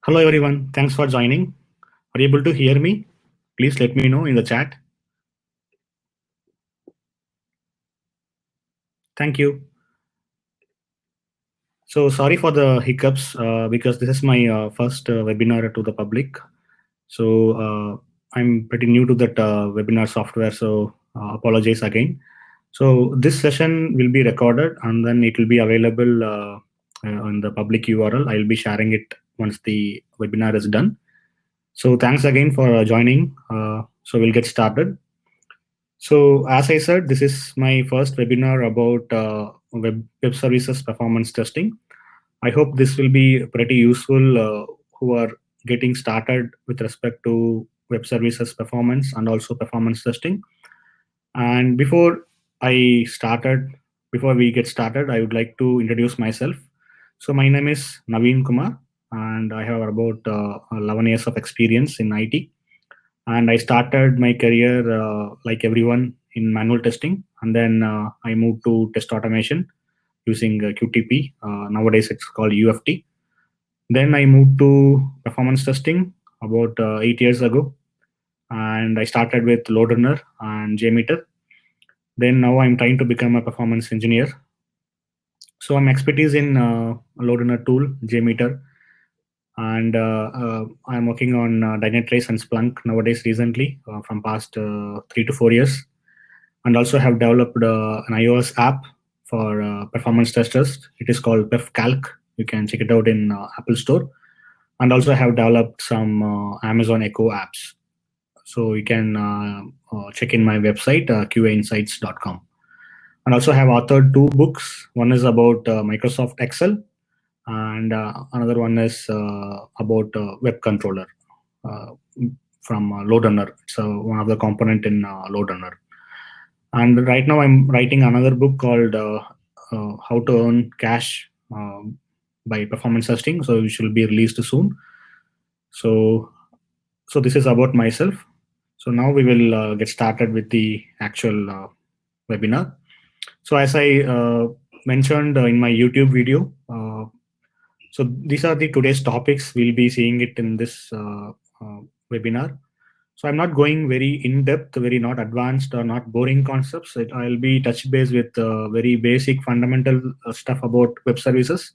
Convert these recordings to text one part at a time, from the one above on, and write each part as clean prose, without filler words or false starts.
Hello everyone, thanks for joining. Are you able to hear me? Please let me know in the chat. Thank you. So sorry for the hiccups because this is my first webinar to the public. So I'm pretty new to that webinar software, so apologize again. So this session will be recorded and then it will be available on the public URL. I'll be sharing it once the webinar is done. So thanks again for joining. So we'll get started. So as I said, this is my first webinar about web services performance testing. I hope this will be pretty useful who are getting started with respect to web services performance and also performance testing. And before we get started, I would like to introduce myself. So my name is Naveen Kumar, and I have about 11 years of experience in IT. And I started my career like everyone in manual testing, and then I moved to test automation using QTP. Nowadays it's called UFT. Then I moved to performance testing about 8 years ago, and I started with load runner and JMeter. Then now I'm trying to become a performance engineer. So I'm expertise in load runner tool JMeter, and I'm working on Dynatrace and Splunk nowadays recently from past 3 to 4 years, and also have developed an iOS app for performance testers. It is called Perf Calc. You can check it out in Apple Store, and also have developed some Amazon Echo apps. So you can check in my website qainsights.com, and also have authored 2 books. One is about Microsoft Excel, and another one is about web controller from load runner. So one of the component in load runner. And right now I'm writing another book called How to Earn Cash by Performance Testing. So it will be released soon. So this is about myself. So now we will get started with the actual webinar. So as I mentioned in my YouTube video, so these are the today's topics. We'll be seeing it in this webinar. So I'm not going very in-depth, very not advanced or not boring concepts. I'll be touch base with very basic fundamental stuff about web services.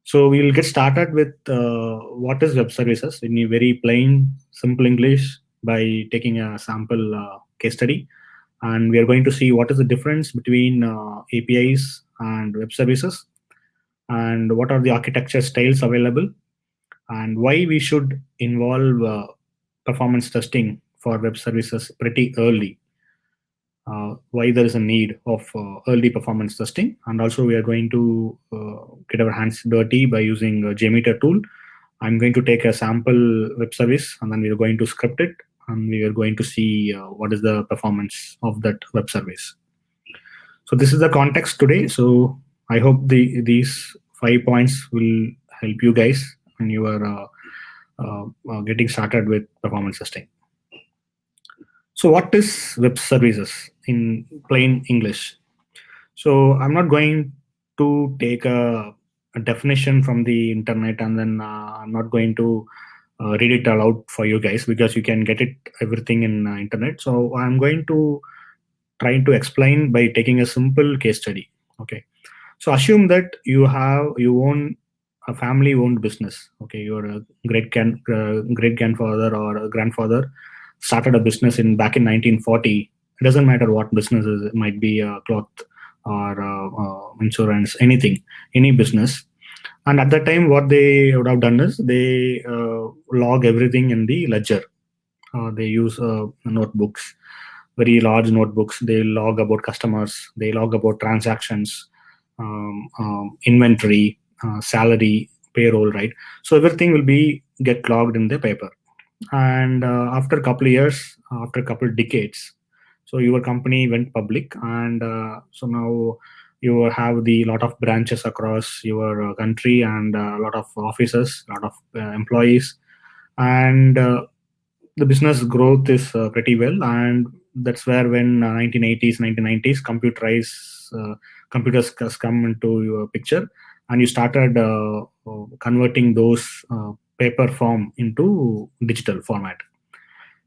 So we'll get started with what is web services in a very plain, simple English by taking a sample case study. And we are going to see what is the difference between APIs and web services, and what are the architecture styles available, and why we should involve performance testing for web services pretty early, why there is a need of early performance testing. And also we are going to get our hands dirty by using a JMeter tool. I'm going to take a sample web service and then we are going to script it, and we are going to see what is the performance of that web service. So this is the context today. So I hope these 5 points will help you guys when you are getting started with performance testing. So what is web services in plain English? So I'm not going to take a definition from the internet, and then I'm not going to read it aloud for you guys, because you can get it everything in internet. So I'm going to try to explain by taking a simple case study. Okay. So assume that you own a family-owned business. Okay, your great grandfather or a grandfather started a business back in 1940. It doesn't matter what business is. It might be cloth or insurance, anything, any business. And at that time, what they would have done is they log everything in the ledger. They use notebooks, very large notebooks. They log about customers. They log about transactions, inventory, salary, payroll, right? So everything will get logged in the paper. And after a couple of years, after a couple of decades, so your company went public, and so now you have the lot of branches across your country, and a lot of offices, a lot of employees, and the business growth is pretty well. And that's where when 1980s 1990s computers has come into your picture, and you started converting those paper form into digital format.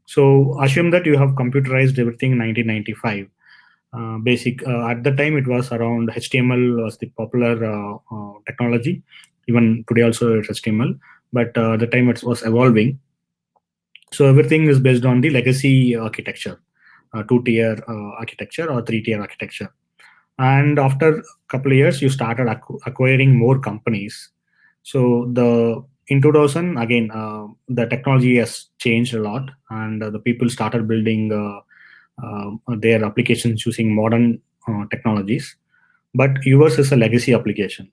So assume that you have computerized everything in 1995. At the time it was around HTML was the popular technology. Even today also it's HTML, but at the time it was evolving. So everything is based on the legacy architecture, two-tier architecture or three-tier architecture. And after a couple of years, you started acquiring more companies. So in 2000, again, the technology has changed a lot, and the people started building their applications using modern technologies. But yours is a legacy application.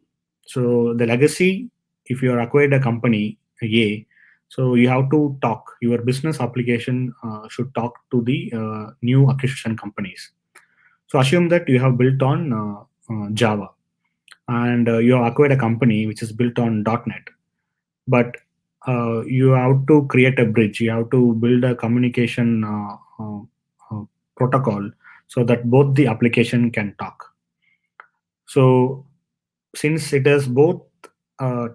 So the legacy, if you are acquired a company A, so you have to talk. Your business application should talk to the new acquisition companies. So assume that you have built on Java, and you have acquired a company which is built on .NET, but you have to create a bridge. You have to build a communication protocol so that both the application can talk. So since it is both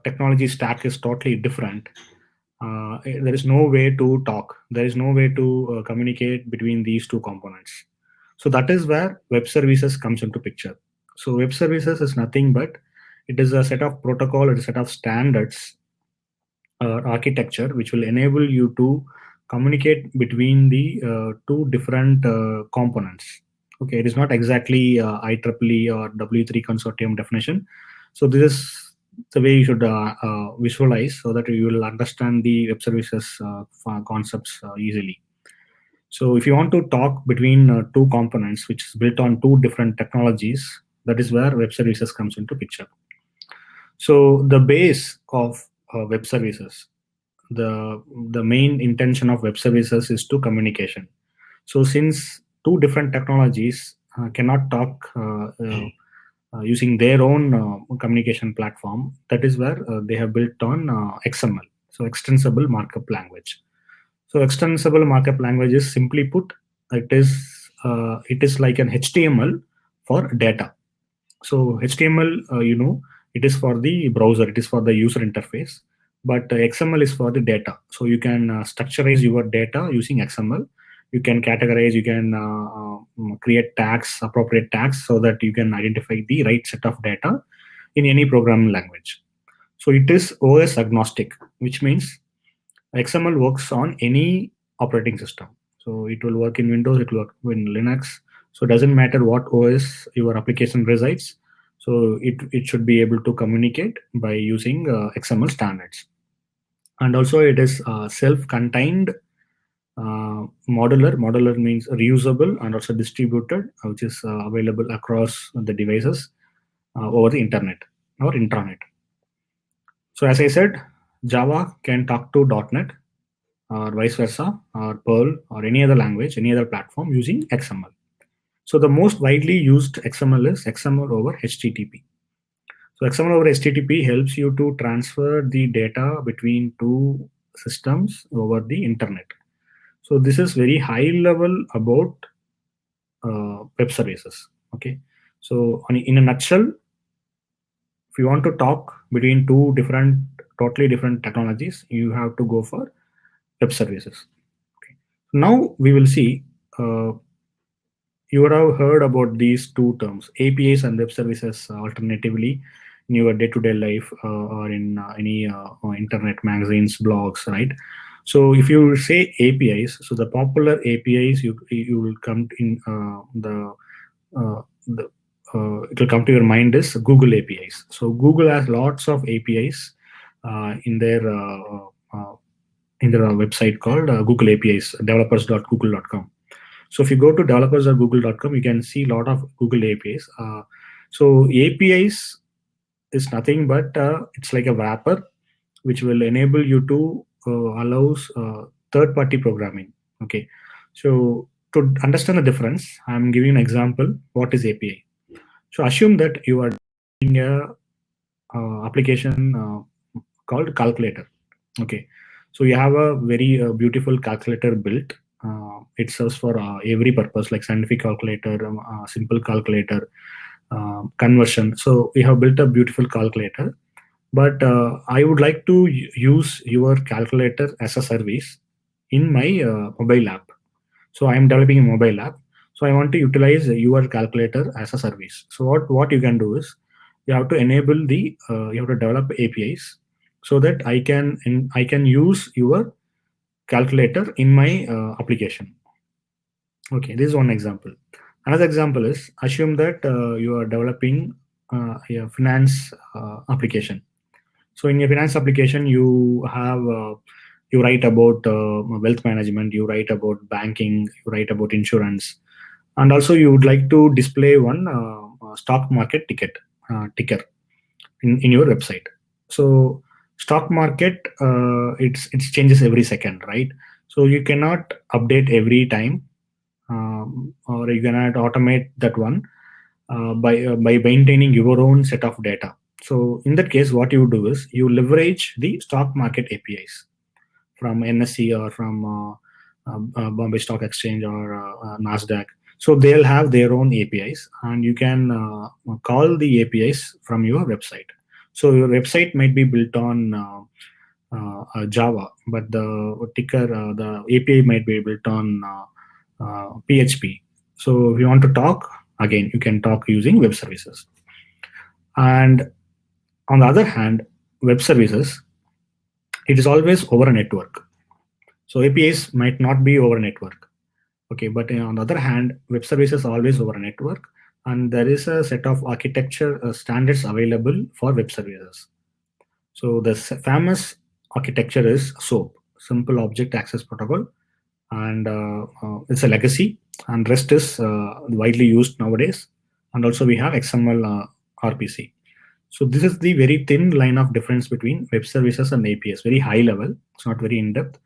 technology stack is totally different, there is no way to talk. There is no way to communicate between these two components. So that is where web services comes into picture. So web services is nothing but it is a set of protocol, it is a set of standards architecture which will enable you to communicate between the two different components. Okay, it is not exactly IEEE or W3 consortium definition. So this is the way you should visualize so that you will understand the web services concepts easily. So if you want to talk between two components which is built on two different technologies, that is where web services comes into picture. So the base of web services, the main intention of web services is to communication. So since two different technologies cannot talk using their own communication platform, that is where they have built on XML, so extensible markup language. So extensible markup language is simply put, it is like an HTML for data. So HTML, it is for the browser, it is for the user interface, but XML is for the data. So you can structurize your data using XML. You can categorize, you can create tags, appropriate tags, so that you can identify the right set of data in any programming language. So it is OS agnostic, which means XML works on any operating system. So it will work in Windows, it will work in Linux. So it doesn't matter what OS your application resides. So it should be able to communicate by using XML standards. And also it is self-contained modular. Modular means reusable and also distributed, which is available across the devices over the internet or intranet. So as I said, Java can talk to .NET or vice versa, or Perl or any other language, any other platform using XML. So the most widely used XML is XML over HTTP. So XML over HTTP helps you to transfer the data between two systems over the internet. So this is very high level about web services. Okay. So in a nutshell, if you want to talk between two totally different technologies, you have to go for web services. Okay. Now we will see, you would have heard about these two terms, APIs and web services, alternatively in your day-to-day life or in any internet magazines, blogs, right? So if you say APIs, so the popular APIs you will come in it will come to your mind is Google APIs. So Google has lots of APIs in their website called Google APIs, developers.google.com. So if you go to developers.google.com, you can see a lot of Google APIs. So APIs is nothing but it's like a wrapper which will enable you to allows third-party programming. Okay. So to understand the difference, I'm giving an example. What is API? So assume that you are doing a application called calculator. Okay. So you have a very beautiful calculator built. It serves for every purpose, like scientific calculator, simple calculator, conversion. So we have built a beautiful calculator, But I would like to use your calculator as a service in my mobile app. So I am developing a mobile app. So I want to utilize your calculator as a service. So what you can do is you have to enable the you have to develop APIs so that I can use your calculator in my application. Okay, this is one example. Another example is assume that you are developing a finance application. So in your finance application, you write about wealth management, you write about banking, you write about insurance, and also you would like to display one stock market ticker in your website. So stock market it changes every second, right? So you cannot update every time, or you cannot automate that one by maintaining your own set of data. So in that case, what you do is you leverage the stock market APIs from NSE or from Bombay Stock Exchange or Nasdaq. So they'll have their own APIs, and you can call the APIs from your website. So your website might be built on Java, but the API might be built on PHP. So if you want to talk, again, you can talk using web services. And on the other hand, web services, it is always over a network. So APIs might not be over a network. Okay, but on the other hand, web services are always over a network, and there is a set of architecture standards available for web services. So the famous architecture is SOAP, Simple Object Access Protocol, and it's a legacy. And REST is widely used nowadays. And also we have XML RPC. So this is the very thin line of difference between web services and APIs. Very high level. It's not very in depth.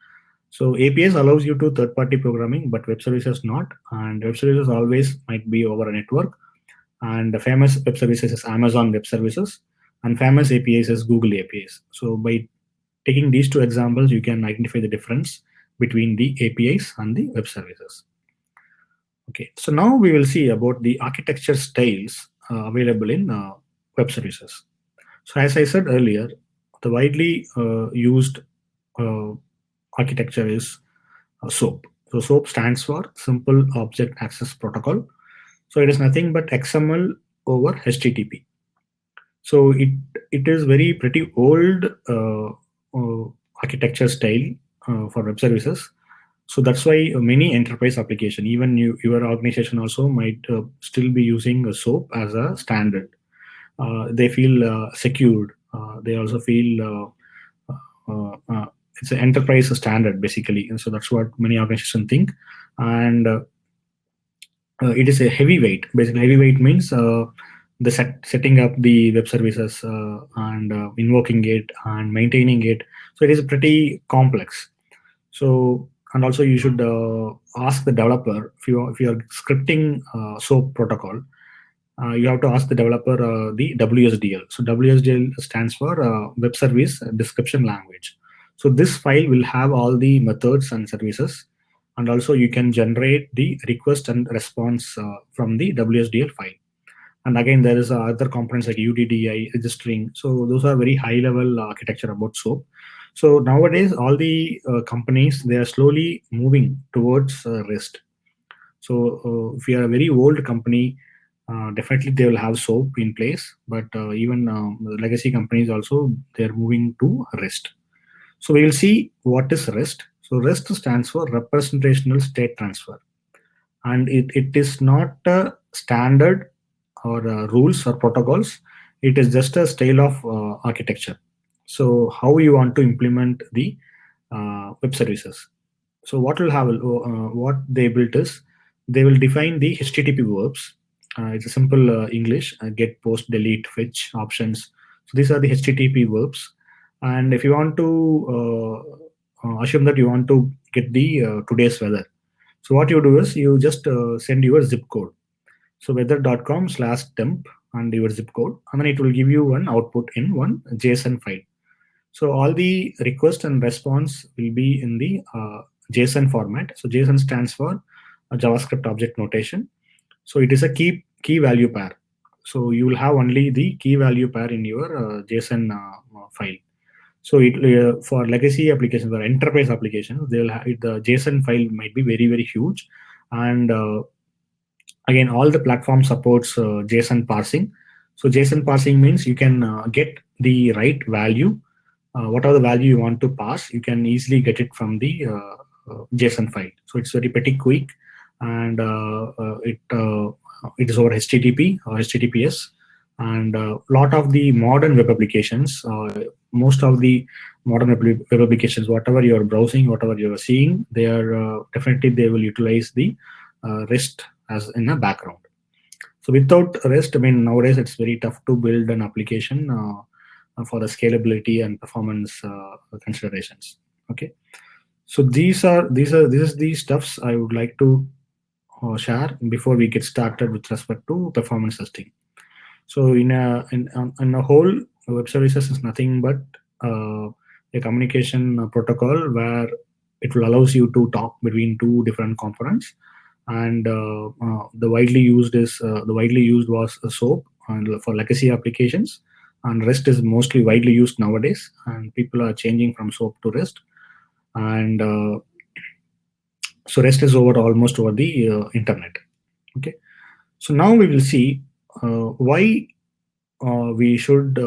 So APIs allows you to third-party programming, but web services not. And web services always might be over a network. And the famous web services is Amazon Web Services, and famous APIs is Google APIs. So by taking these two examples, you can identify the difference between the APIs and the web services. Okay, so now we will see about the architecture styles available in web services. So as I said earlier, the widely used architecture is SOAP. So SOAP stands for Simple Object Access Protocol. So it is nothing but XML over HTTP. So it is very pretty old architecture style for web services. So that's why many enterprise application, even your organization also might still be using a SOAP as a standard. They feel secured. They also feel it's an enterprise standard basically, and so that's what many organizations think. And it is a heavyweight. Basically, heavyweight means the setting up the web services and invoking it and maintaining it. So it is pretty complex. So and also you should ask the developer if you are scripting SOAP protocol. You have to ask the developer the WSDL. So WSDL stands for Web Service Description Language. So this file will have all the methods and services, and also you can generate the request and response from the WSDL file. And again, there is other components like UDDI, registering. So those are very high level architecture about SOAP. So nowadays, all the companies, they are slowly moving towards REST. So if you are a very old company, definitely they will have SOAP in place, but even legacy companies also, they're moving to REST. So we will see what is REST. So REST stands for Representational State Transfer, and it is not a standard or rules or protocols. It is just a style of architecture. So how you want to implement the web services. So what they built is they will define the HTTP verbs. It's a simple English: get, post, delete, fetch options. So these are the HTTP verbs. And if you want to assume that you want to get the today's weather, so what you do is you just send your zip code. So weather.com/temp and your zip code, and then it will give you an output in one JSON file. So all the request and response will be in the JSON format. So JSON stands for a JavaScript object notation. So it is a key value pair. So you will have only the key value pair in your JSON file. So for legacy applications or enterprise applications, they'll have the JSON file might be very very huge, and again all the platform supports JSON parsing. So JSON parsing means you can get the right value, whatever the value you want to pass, you can easily get it from the JSON file. So it's very pretty quick, and it is over HTTP or HTTPS. And a lot of the modern web applications, most of the modern web applications, whatever you're browsing, whatever you're seeing, they are definitely they will utilize the REST as in a background. So without REST, I mean, nowadays it's very tough to build an application for the scalability and performance considerations. Okay, so this is the stuffs I would like to share before we get started with respect to performance testing. So in a whole, web services is nothing but a communication protocol where it will allows you to talk between two different components. And the widely used was SOAP and for legacy applications, and REST is mostly widely used nowadays, and people are changing from SOAP to REST. And so REST is almost over the internet. Okay, so now we will see why we should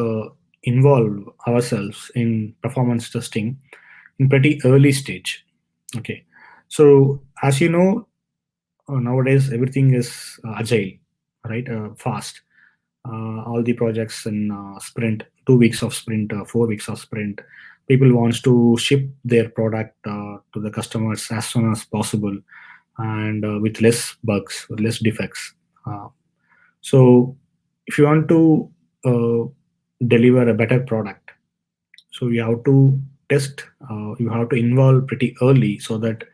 involve ourselves in performance testing in pretty early stage. Okay, so as you know, nowadays everything is agile, right? Fast. All the projects in sprint, 2 weeks of sprint, 4 weeks of sprint. People wants to ship their product to the customers as soon as possible, and with less bugs, with less defects. So if you want to deliver a better product, so you have to test, you have to involve pretty early so that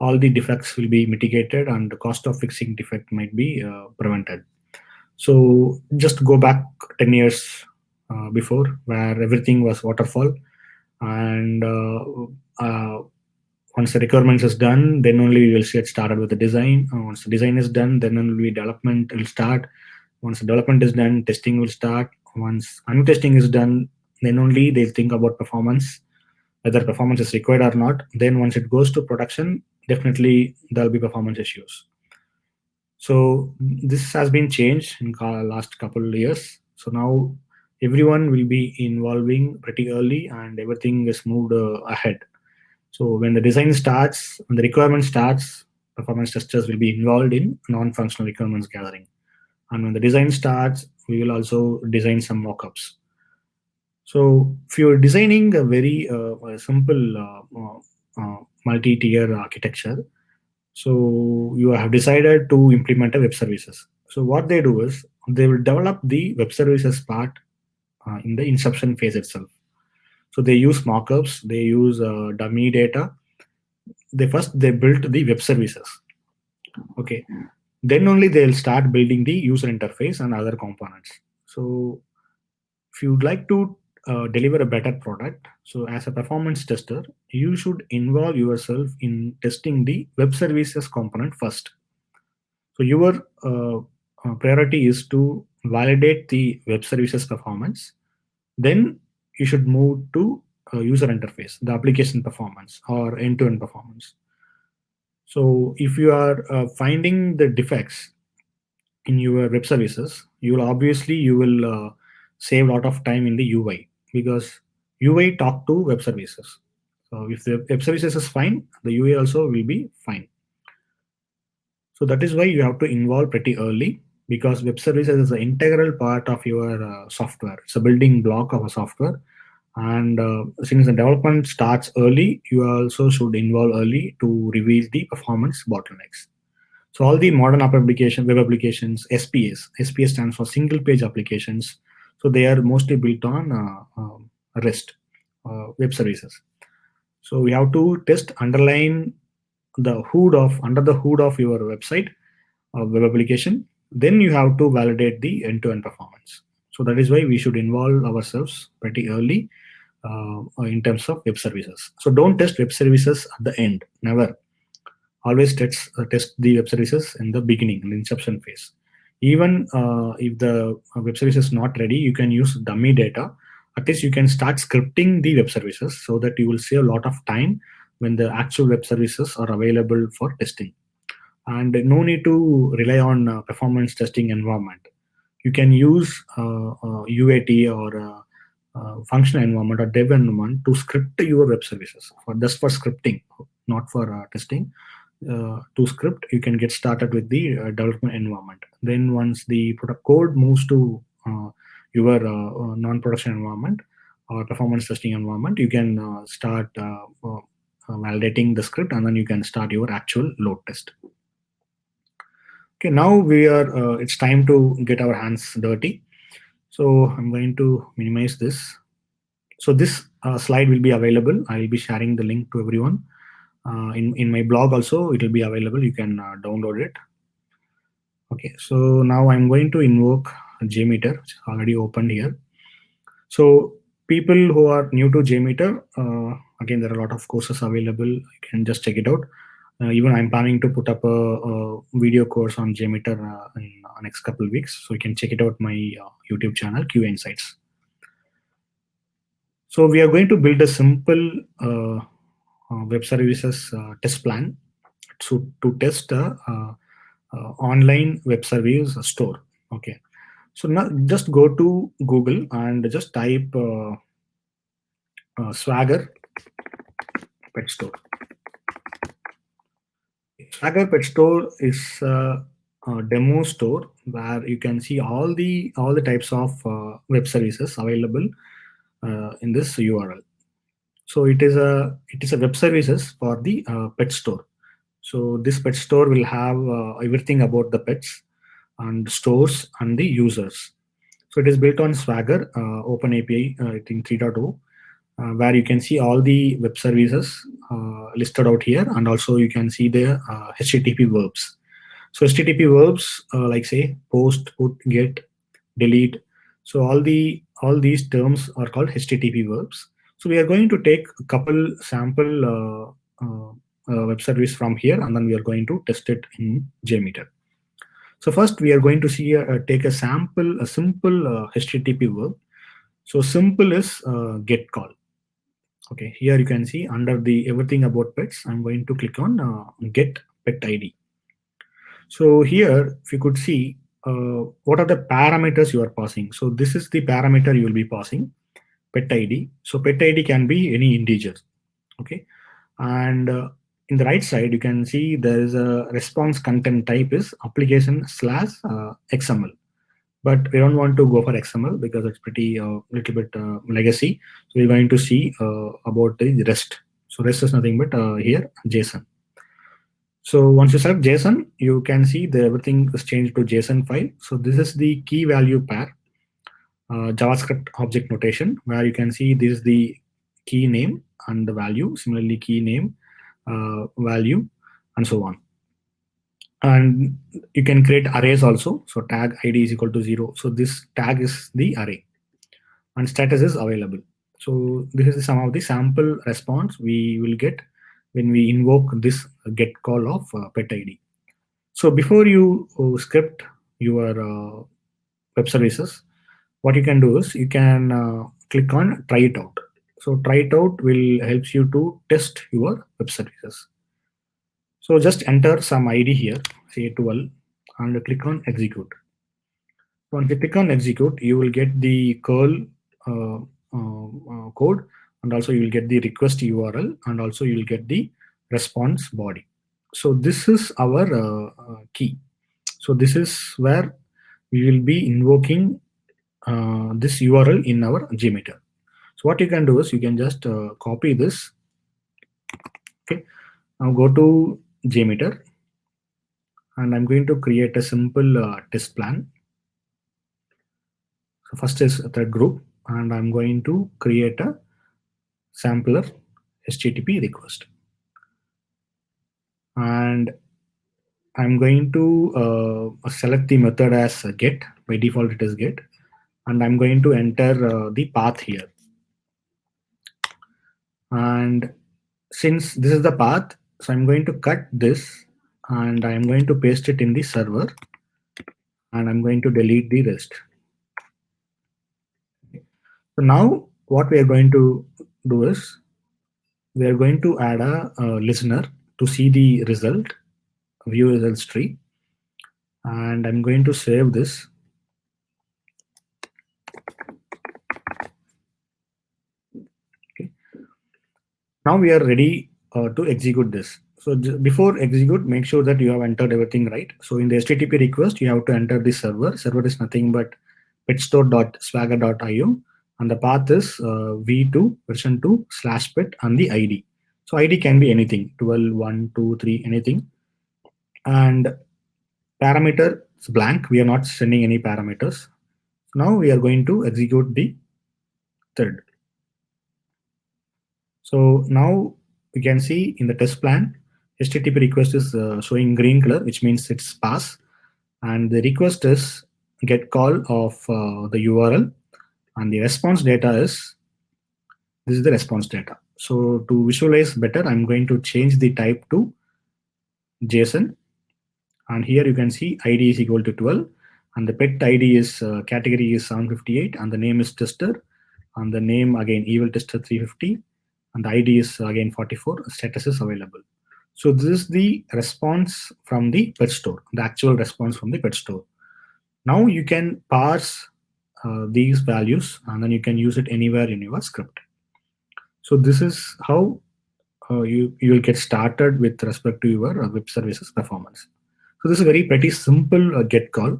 all the defects will be mitigated and the cost of fixing defect might be prevented. So just go back 10 years before, where everything was waterfall, and once the requirements is done, then only we will get started with the design. Once the design is done, then only development will start. Once the development is done, testing will start. Once unit testing is done, then only they'll think about performance, whether performance is required or not. Then once it goes to production, definitely there'll be performance issues. So this has been changed in last couple of years. So now everyone will be involving pretty early, and everything is moved ahead. So when the design starts, when the requirement starts, performance testers will be involved in non-functional requirements gathering. And when the design starts, we will also design some mockups. So if you're designing a very simple multi-tier architecture, so you have decided to implement a web services. So what they do is they will develop the web services part in the inception phase itself. So they use mockups, they use dummy data. They built the web services. Okay, then only they'll start building the user interface and other components. So if you'd like to deliver a better product, so as a performance tester, you should involve yourself in testing the web services component first. So your priority is to validate the web services performance. Then you should move to user interface, the application performance or end-to-end performance. So if you are finding the defects in your web services, you will save a lot of time in the UI, because UI talk to web services. So if the web services is fine, the UI also will be fine. So that is why you have to involve pretty early, because web services is an integral part of your software. It's a building block of a software. And since the development starts early, you also should involve early to reveal the performance bottlenecks. So all the modern web applications, SPS stands for single page applications. So they are mostly built on REST, web services. So we have to test underline the under the hood of your website or web application. Then you have to validate the end-to-end performance. So that is why we should involve ourselves pretty early in terms of web services. So don't test web services at the end, never. Always test the web services in the beginning, in the inception phase. Even if the web service is not ready, you can use dummy data. At least you can start scripting the web services so that you will save a lot of time when the actual web services are available for testing. And no need to rely on performance testing environment. You can use UAT or functional environment or dev environment to script your web services for just for scripting, not for testing. To script, you can get started with the development environment. Then once the product code moves to your non-production environment or performance testing environment, you can start validating the script, and then you can start your actual load test. Okay, now we are. It's time to get our hands dirty. So I'm going to minimize this. So this slide will be available. I will be sharing the link to everyone. In my blog also, it will be available. You can download it. Okay, so now I'm going to invoke JMeter, which is already opened here. So people who are new to JMeter, again, there are a lot of courses available. You can just check it out. Even I'm planning to put up a video course on JMeter in the next couple of weeks. So you can check it out my YouTube channel, QA Insights. So we are going to build a simple web services test plan to test online web service store. Okay, so now just go to Google and just type Swagger Pet Store. Swagger Pet Store is a demo store where you can see all the types of web services available in this URL. So it is a web services for the pet store. So this pet store will have everything about the pets and stores and the users. So it is built on Swagger Open API, I think 3.0, where you can see all the web services listed out here, and also you can see the HTTP verbs. So HTTP verbs like say post, put, get, delete. So all these terms are called HTTP verbs. So we are going to take a couple sample web service from here, and then we are going to test it in JMeter. So first we are going to see take a simple HTTP verb. So simple is get call. Okay, here you can see under the everything about pets, I'm going to click on get pet ID. So here, if you could see, what are the parameters you are passing. So this is the parameter you will be passing, pet ID. So pet ID can be any integer. Okay, and in the right side, you can see there is a response content type is application slash XML. But we don't want to go for XML because it's pretty little bit legacy. So we're going to see about the REST. So REST is nothing but here JSON. So once you select JSON, you can see that everything is changed to JSON file. So this is the key value pair, JavaScript object notation, where you can see this is the key name and the value. Similarly, key name, value, and so on. And you can create arrays also. So tag ID is equal to 0. So this tag is the array, and status is available. So this is some of the sample response we will get when we invoke this get call of pet ID. So before you script your web services, what you can do is you can click on try it out. So try it out will helps you to test your web services. So just enter some ID here, say 12, and click on execute. Once you click on execute, you will get the curl code, and also you will get the request URL, and also you will get the response body. So this is our key. So this is where we will be invoking this URL in our JMeter. So what you can do is you can just copy this. Okay, now go to JMeter, and I'm going to create a simple test plan. So first is thread group, and I'm going to create a sampler HTTP request, and I'm going to select the method as get. By default it is get, and I'm going to enter the path here. And since this is the path, so I'm going to cut this and I'm going to paste it in the server. and I'm going to delete the rest. So now what we are going to do is we are going to add a listener to see the result, view results tree, and I'm going to save this. Okay. Now we are ready to execute this. So before execute, make sure that you have entered everything right. So in the HTTP request, you have to enter the server. Server is nothing but petstore.swagger.io, and the path is v2 version 2 /pet and the ID. So ID can be anything, 12, 1, 2, 3, anything. And parameter is blank. We are not sending any parameters. Now we are going to execute the thread. So now we can see in the test plan, HTTP request is showing green color, which means it's pass. And the request is get call of the URL. And the response data is, this is the response data. So to visualize better, I'm going to change the type to JSON. And here you can see ID is equal to 12. And the pet ID is category is 758. And the name is tester. And the name again, evil tester 350. And the ID is again 44, status is available. So this is the response from the pet store, the actual response from the pet store. Now you can parse these values and then you can use it anywhere in your script. So this is how you will get started with respect to your web services performance. So this is a very pretty simple get call.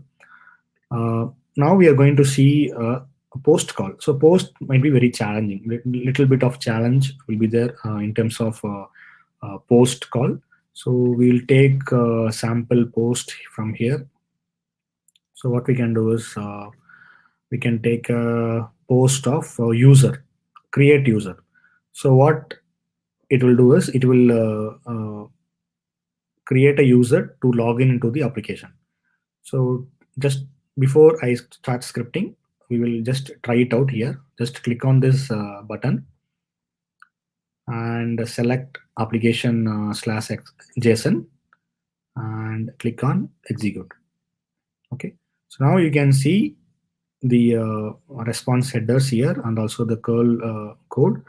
Now we are going to see a post call. So post might be very challenging. Little bit of challenge will be there in terms of post call. So we'll take a sample post from here. So what we can do is we can take a post of user, create user. So what it will do is it will create a user to log in into the application. So just before I start scripting, we will just try it out here. Just click on this button and select application /JSON and click on execute. Okay, so now you can see the response headers here and also the curl code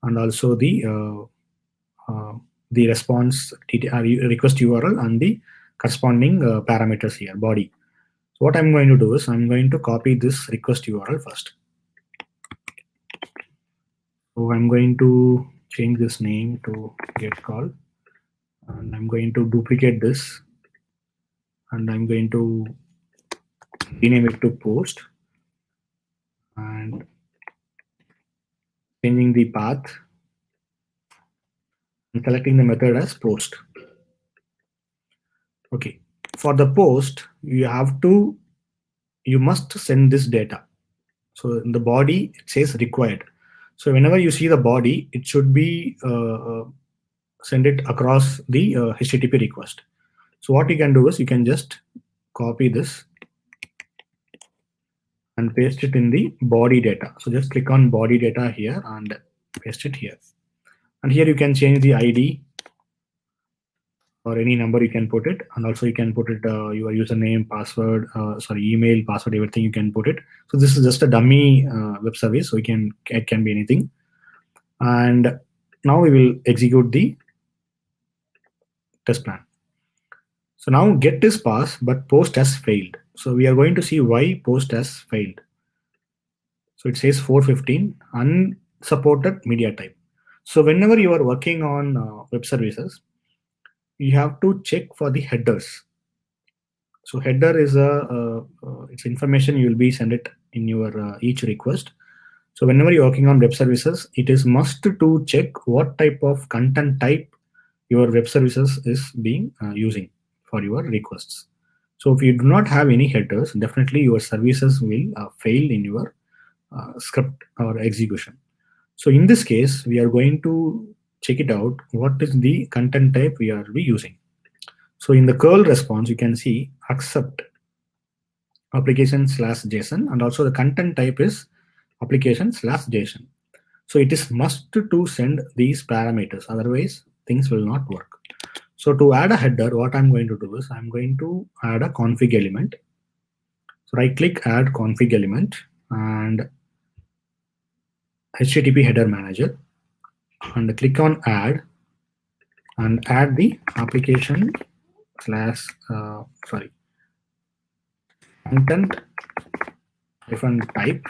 and also the response request URL and the corresponding parameters here, body. So what I'm going to do is I'm going to copy this request URL first. So I'm going to change this name to get call, and I'm going to duplicate this, and I'm going to rename it to post, and changing the path and selecting the method as post. Okay, for the post, you must send this data. So in the body, it says required. So whenever you see the body, it should be send it across the HTTP request. So what you can do is you can just copy this and paste it in the body data. So just click on body data here and paste it here. And here you can change the ID or any number you can put it, and also you can put it your username, password, email, password, everything you can put it. So this is just a dummy web service, so it can be anything. And now we will execute the test plan. So now get is passed, but post has failed. So we are going to see why post has failed. So it says 415 unsupported media type. So whenever you are working on web services, you have to check for the headers. So header is it's information you will be send it in your each request. So whenever you're working on web services, it is must to check what type of content type your web services is being using for your requests. So if you do not have any headers, definitely your services will fail in your script or execution. So in this case, we are going to check it out. What is the content type we are using? So in the curl response, you can see accept application/JSON, and also the content type is application/JSON. So it is must to send these parameters, otherwise things will not work. So to add a header, what I'm going to do is I'm going to add a config element. So right click, add config element and HTTP header manager, and click on add and add the application slash content hyphen type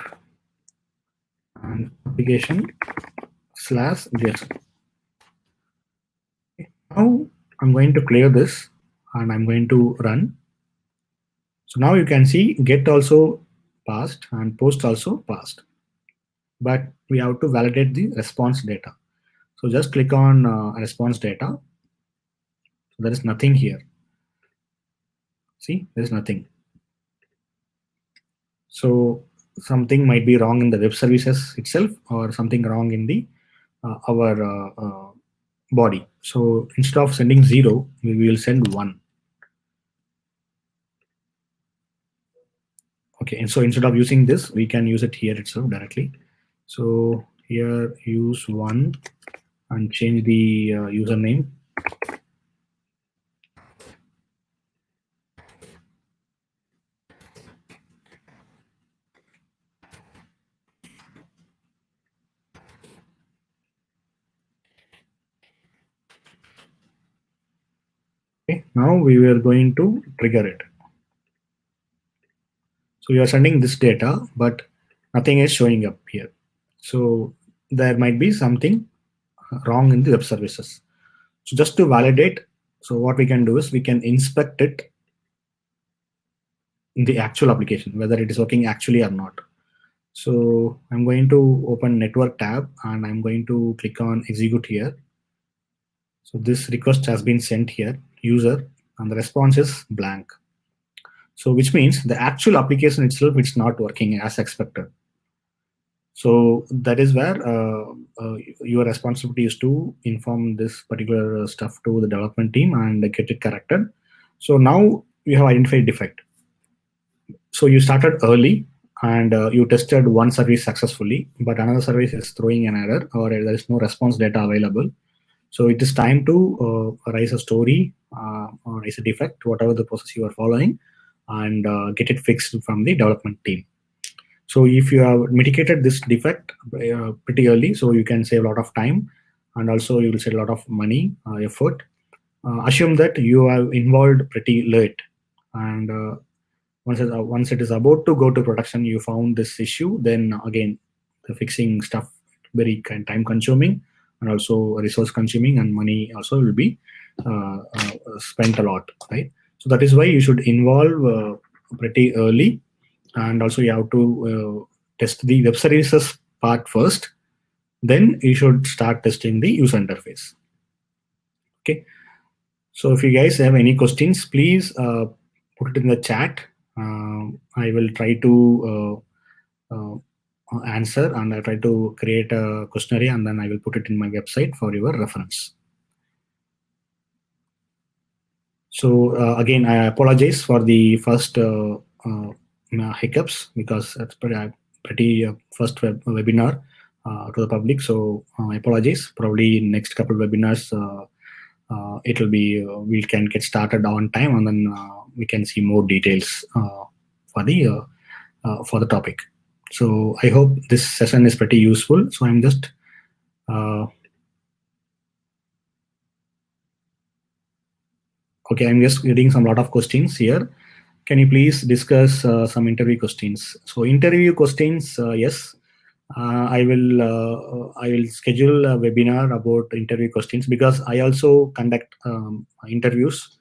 and application slash JSON. Now I'm going to clear this and I'm going to run. So now you can see get also passed and post also passed, but we have to validate the response data. So just click on response data. So there is nothing here. See, there is nothing. So something might be wrong in the web services itself, or something wrong in the our body. So instead of sending 0, we will send 1. Okay, and so instead of using this, we can use it here itself directly. So here use 1 and change the username. Okay, now we were going to trigger it. So you are sending this data, but nothing is showing up here. So there might be something wrong in the web services. So just to validate, so what we can do is we can inspect it in the actual application, whether it is working actually or not. So I'm going to open network tab and I'm going to click on execute here. So this request has been sent here, user, and the response is blank. So which means the actual application itself, it's not working as expected. So that is where your responsibility is to inform this particular stuff to the development team and get it corrected. So now you have identified defect. So you started early and you tested one service successfully, but another service is throwing an error or there is no response data available. So it is time to raise a story or raise a defect, whatever the process you are following, and get it fixed from the development team. So if you have mitigated this defect pretty early, so you can save a lot of time and also you will save a lot of money, effort. Assume that you have involved pretty late, and once it is about to go to production, you found this issue, then again, the fixing stuff very time consuming and also resource consuming, and money also will be spent a lot, right? So that is why you should involve pretty early, and also you have to test the web services part first, then you should start testing the user interface. Okay, so if you guys have any questions, please put it in the chat. I will try to answer, and I try to create a questionnaire and then I will put it in my website for your reference. So again, I apologize for the first hiccups, because it's pretty first webinar to the public. So I apologize. Probably next couple of webinars, it will be we can get started on time, and then we can see more details for the topic. So I hope this session is pretty useful. So I'm just okay. I'm just getting some lot of questions here. Can you please discuss some interview questions? So interview questions, yes. I will schedule a webinar about interview questions, because I also conduct interviews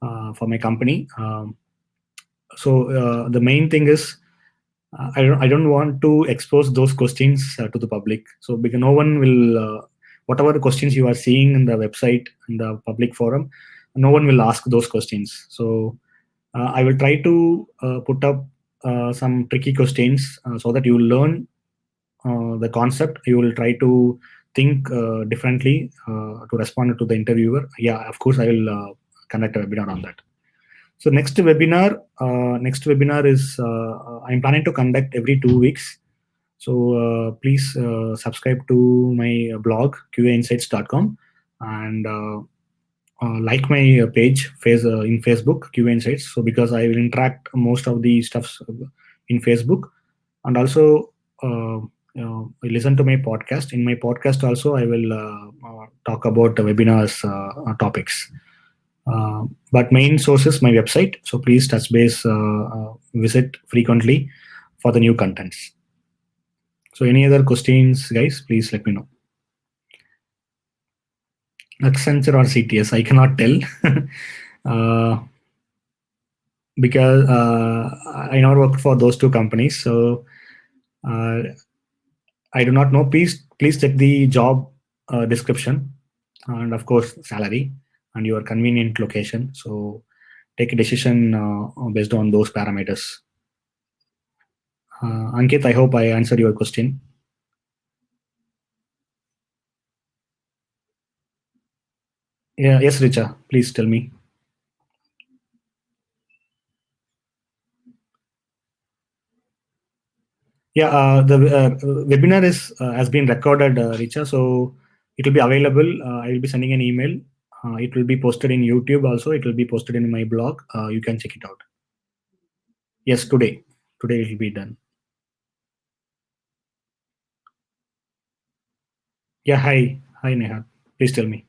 for my company. So the main thing is I don't want to expose those questions to the public. So because no one will whatever the questions you are seeing in the website, in the public forum, no one will ask those questions. So I will try to put up some tricky questions so that you learn the concept. You will try to think differently to respond to the interviewer. Yeah, of course, I will conduct a webinar on that. So next webinar is I'm planning to conduct every 2 weeks. So please subscribe to my blog qainsights.com, and like my page in Facebook, Q Insights. So because I will interact most of the stuffs in Facebook, and also listen to my podcast. In my podcast also, I will talk about the webinars topics. But main source is my website. So please touch base, visit frequently for the new contents. So any other questions, guys? Please let me know. Accenture or CTS, I cannot tell. Because I never worked for those two companies, so uh, I do not know. Please check the job description and of course salary and your convenient location. So take a decision based on those parameters. Ankit, I hope I answered your question. Yeah, yes, Richa, please tell me. Yeah, the webinar is has been recorded, Richa. So it will be available. I will be sending an email. It will be posted in YouTube also. It will be posted in my blog. You can check it out. Yes, today. Today it will be done. Yeah, hi. Hi, Neha. Please tell me.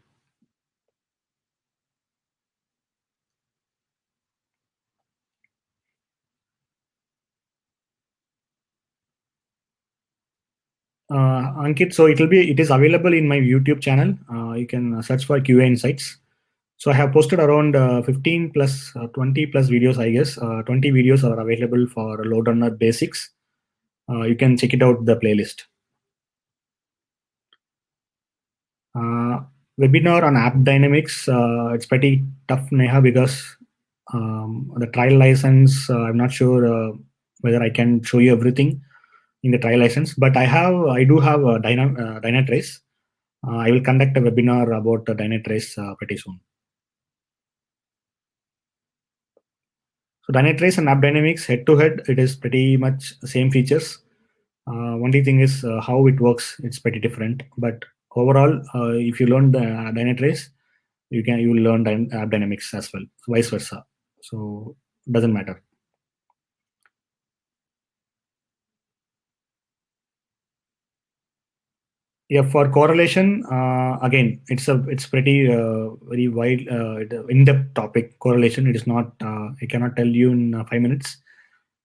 Ankit, so it is available in my YouTube channel. You can search for QA Insights. So I have posted around 15 plus 20 plus videos, I guess. 20 videos are available for load runner basics. You can check it out the playlist. Uh, Webinar on app dynamics, it's pretty tough, Neha, because the trial license, I'm not sure whether I can show you everything in the trial license, but I do have a Dynatrace. I will conduct a webinar about Dynatrace pretty soon. So Dynatrace and App Dynamics head to head, it is pretty much same features. Only thing is how it works. It's pretty different. But overall, if you learn the Dynatrace, you will learn App Dynamics as well. So vice versa. So doesn't matter. Yeah, for correlation, again, it's pretty very wide, in-depth topic. Correlation, it is not. I cannot tell you in 5 minutes.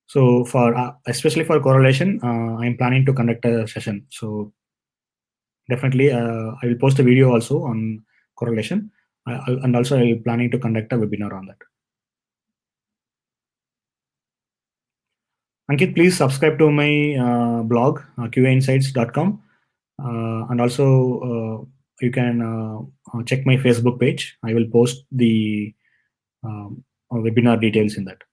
So for especially for correlation, I'm planning to conduct a session. So definitely, I will post a video also on correlation, and also I will planning to conduct a webinar on that. Ankit, please subscribe to my blog, qainsights.com. And also, you can check my Facebook page. I will post the webinar details in that.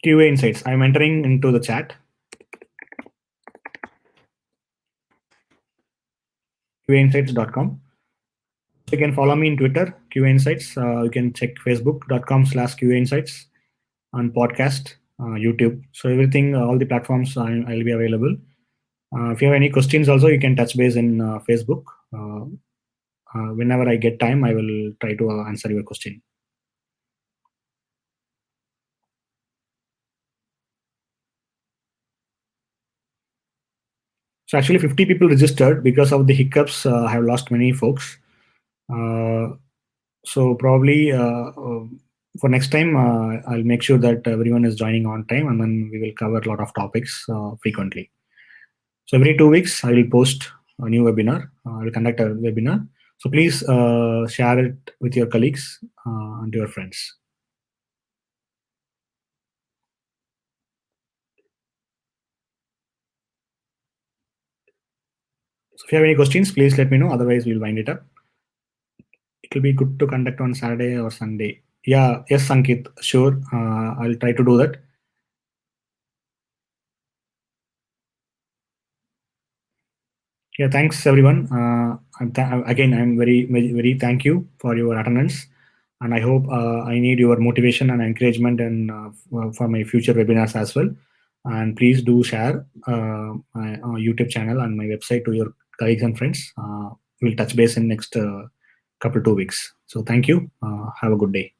QA Insights. I'm entering into the chat. qainsights.com. You can follow me in Twitter, QA Insights. You can check facebook.com/QA Insights on podcast, YouTube. So everything, all the platforms, I'll be available. If you have any questions, also you can touch base in Facebook. Whenever I get time, I will try to answer your question. So actually, 50 people registered. Because of the hiccups, I have lost many folks. So probably for next time, I'll make sure that everyone is joining on time, and then we will cover a lot of topics frequently. So every 2 weeks, I will post a new webinar. I will conduct a webinar. So please share it with your colleagues and your friends. So if you have any questions, please let me know. Otherwise, we'll wind it up. It will be good to conduct on Saturday or Sunday. Yeah, yes, Sankit, sure. I'll try to do that. Yeah, thanks everyone. Again, I'm very thank you for your attendance, and I hope I need your motivation and encouragement and for my future webinars as well. And please do share my YouTube channel and my website to your colleagues and friends. we'll touch base in next couple 2 weeks. So thank you. Have a good day.